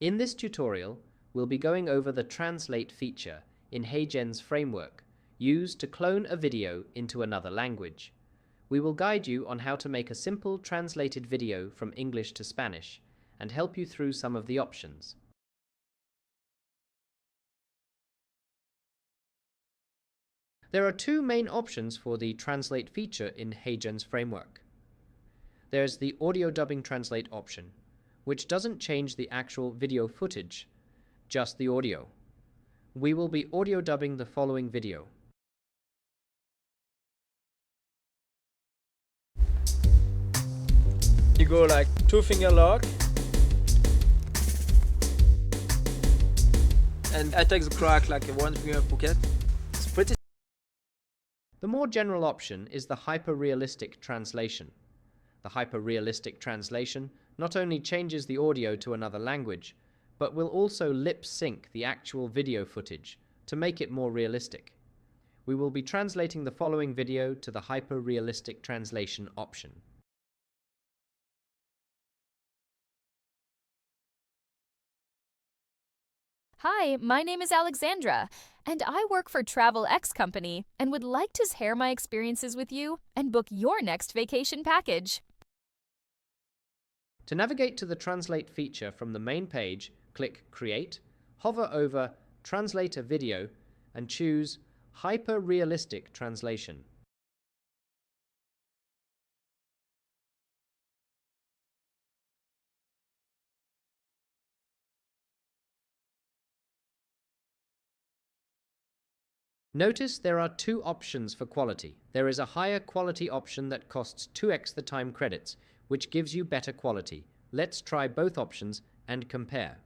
In this tutorial, we'll be going over the Translate feature in HeyGen's framework, used to clone a video into another language. We will guide you on how to make a simple translated video from English to Spanish and help you through some of the options. There are two main options for the Translate feature in HeyGen's framework. There's the audio dubbing translate option, which doesn't change the actual video footage, just the audio. We will be audio dubbing the following video. You go like 2-finger lock, and I take the crack like a 1-finger pocket. It's pretty. The more general option is the hyper-realistic translation. The hyper-realistic translation not only changes the audio to another language, but will also lip sync the actual video footage to make it more realistic. We will be translating the following video to the hyper-realistic translation option. Hi, my name is Alexandra, and I work for Travel X Company and would like to share my experiences with you and book your next vacation package. To navigate to the Translate feature from the main page, click Create, hover over Translate a Video, and choose Hyper-Realistic Translation. Notice there are two options for quality. There is a higher quality option that costs 2x the time credits, which gives you better quality. Let's try both options and compare.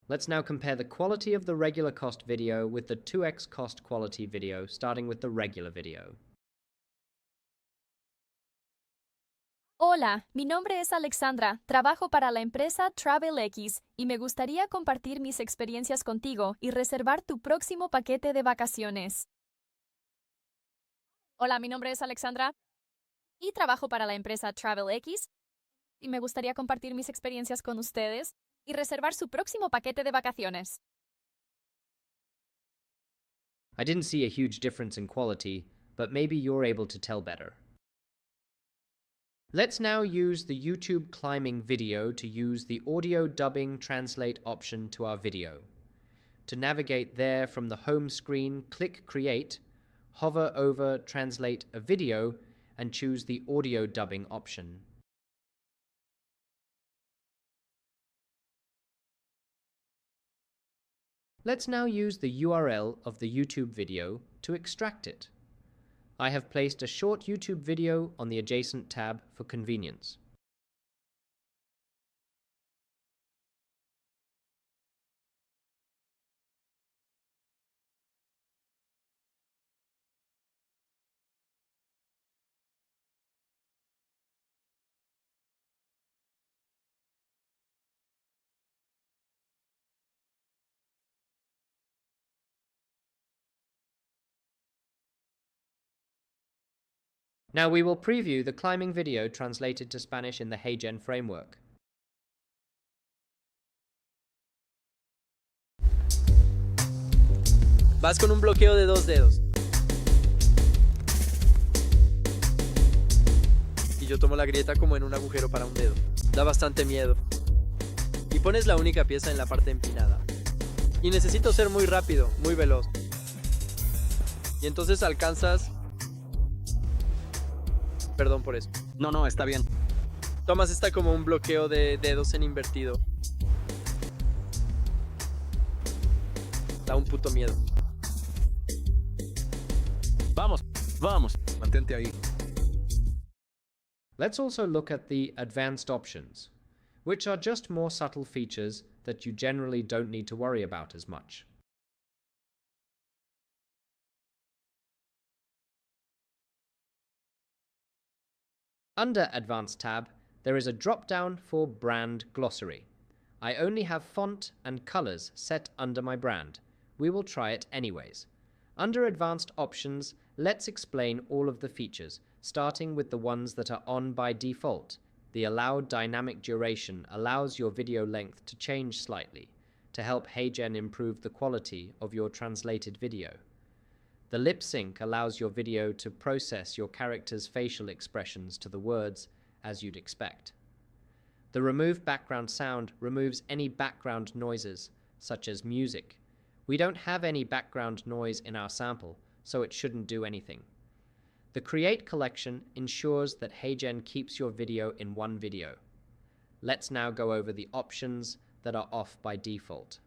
Let's now compare the quality of the regular cost video with the 2x cost quality video, starting with the regular video. Hola, mi nombre es Alexandra, trabajo para la empresa Travel X y me gustaría compartir mis experiencias contigo y reservar tu próximo paquete de vacaciones. Hola, mi nombre es Alexandra y trabajo para la empresa Travel X y me gustaría compartir mis experiencias con ustedes y reservar su próximo paquete de vacaciones. I didn't see a huge difference in quality, but maybe you're able to tell better. Let's now use the YouTube climbing video to use the audio dubbing translate option to our video. To navigate there from the home screen, click Create, hover over Translate a Video, and choose the audio dubbing option. Let's now use the URL of the YouTube video to extract it. I have placed a short YouTube video on the adjacent tab for convenience. Now we will preview the climbing video translated to Spanish in the HeyGen framework. Vas con un bloqueo de 2 dedos. Y yo tomo la grieta como en un agujero para un dedo. Da bastante miedo. Y pones la única pieza en la parte empinada. Y necesito ser muy rápido, muy veloz. Y entonces alcanzas... Perdón por eso. No, está bien. Tomas esta como un bloqueo de dedos en invertido. Da un puto miedo. Vamos. Mantente ahí. Let's also look at the advanced options, which are just more subtle features that you generally don't need to worry about as much. Under Advanced tab, there is a drop-down for Brand Glossary. I only have font and colors set under my brand. We will try it anyways. Under Advanced Options, let's explain all of the features, starting with the ones that are on by default. The allowed dynamic duration allows your video length to change slightly to help HeyGen improve the quality of your translated video. The lip sync allows your video to process your character's facial expressions to the words as you'd expect. The remove background sound removes any background noises, such as music. We don't have any background noise in our sample, so it shouldn't do anything. The Create collection ensures that HeyGen keeps your video in one video. Let's now go over the options that are off by default.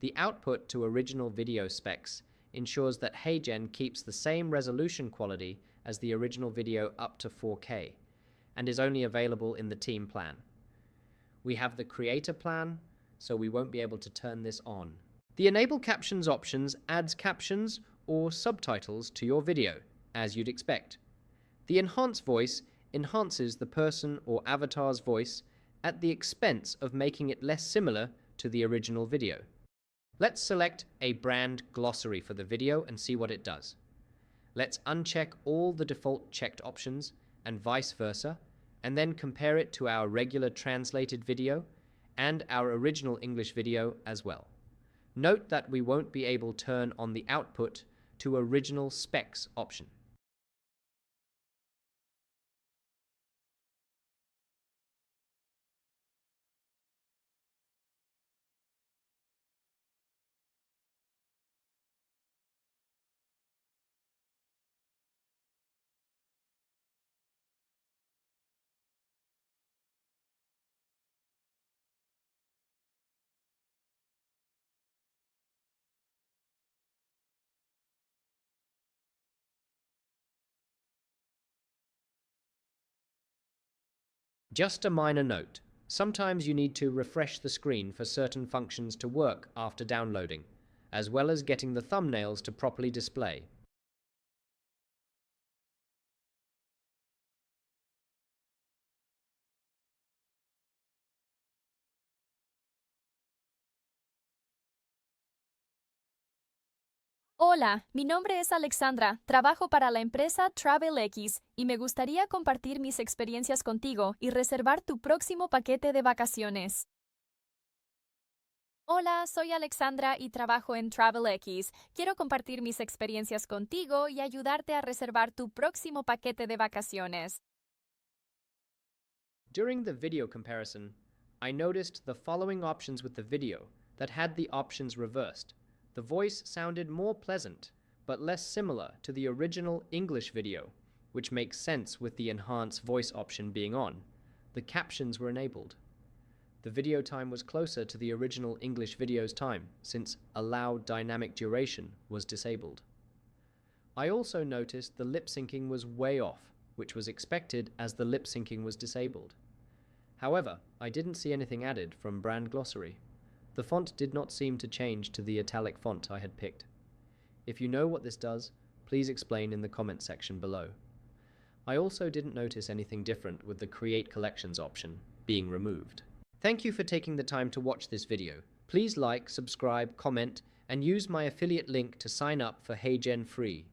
The output to original video specs ensures that HeyGen keeps the same resolution quality as the original video up to 4K, and is only available in the team plan. We have the creator plan, so we won't be able to turn this on. The Enable Captions options adds captions or subtitles to your video, as you'd expect. The Enhance Voice enhances the person or avatar's voice at the expense of making it less similar to the original video. Let's select a brand glossary for the video and see what it does. Let's uncheck all the default checked options and vice versa, and then compare it to our regular translated video and our original English video as well. Note that we won't be able to turn on the output to original specs option. Just a minor note, sometimes you need to refresh the screen for certain functions to work after downloading, as well as getting the thumbnails to properly display. Hola, mi nombre es Alexandra, trabajo para la empresa TravelX y me gustaría compartir mis experiencias contigo y reservar tu próximo paquete de vacaciones. Hola, soy Alexandra y trabajo en TravelX. Quiero compartir mis experiencias contigo y ayudarte a reservar tu próximo paquete de vacaciones. During the video comparison, I noticed the following options with the video that had the options reversed. The voice sounded more pleasant, but less similar to the original English video, which makes sense with the Enhance Voice option being on. The captions were enabled. The video time was closer to the original English video's time, since Allow Dynamic Duration was disabled. I also noticed the lip syncing was way off, which was expected as the lip syncing was disabled. However, I didn't see anything added from Brand Glossary. The font did not seem to change to the italic font I had picked. If you know what this does, please explain in the comment section below. I also didn't notice anything different with the Create Collections option being removed. Thank you for taking the time to watch this video. Please like, subscribe, comment, and use my affiliate link to sign up for HeyGen free.